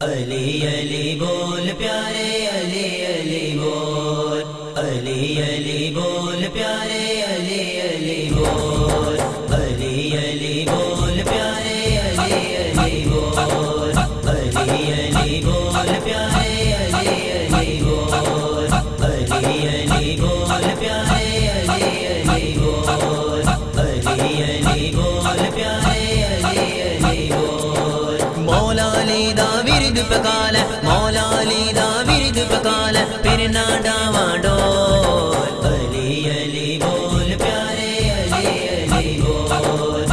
علی علی بول پیارے علی علی بول، علی علی بول پیارے علی علی بول، علی علی بول پیارے علی علی بول، علی علی بول پیارے علی علی بول، علی علی بول پیارے علی علی بول، علی علی بول پیارے علی علی بول۔ مولا علی دا ورد پکال، مولا علی دا ورد پکال، پھر نہ ڈاواں ڈول، علی علی بول پیارے علی علی بول،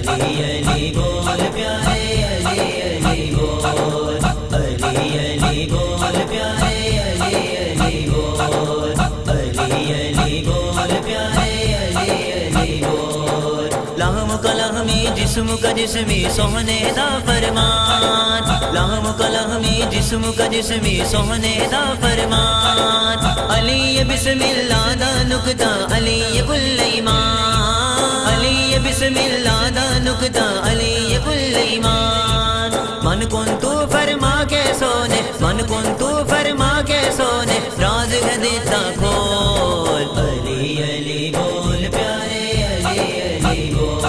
علی علی بول پیارے علی علی بول، علی علی بول پیارے علی علی بول، علی علی بول پیارے علی علی بول۔ لہم کا لہمی جسم کا جسمی سونے دا فرمان، لہم کا لہمی جسم کا جسمی سونے دا فرمان، علی بسم اللہ دا نکتا علی کل ایمان، علی بسم اللہ دا نکتا علی کل ایمان۔ من کن تو فرما کے سونے، من کن تو فرما کے سونے، راز ہے دیتا کھول، علی علی بول پیارے علی علی بول،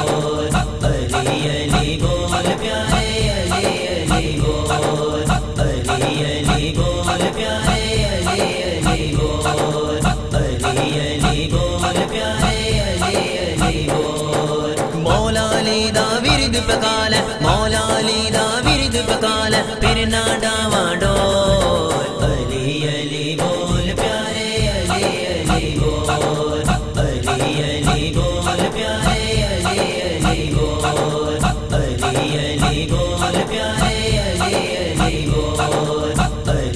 علی علی بول پیارے علی علی بول، علی علی بول پیارے علی علی بول، علی علی بول پیارے علی علی بول۔ مولا علی دا ورد پکال، مولا علی دا ورد پکال، پھر نہ ڈاواں ڈول، علی علی بول پیارے علی علی بول، علی علی بول پیارے علی علی بول، علی علی بول پیارے علی علی بول،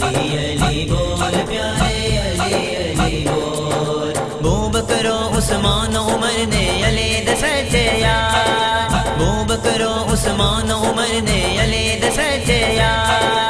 علی علی بول پیارے علی علی بول۔ ابوبکر و عثمان و عمر نے علی دے سچے یار، ابوبکر و عثمان و عمر نے علی دے سچے یار،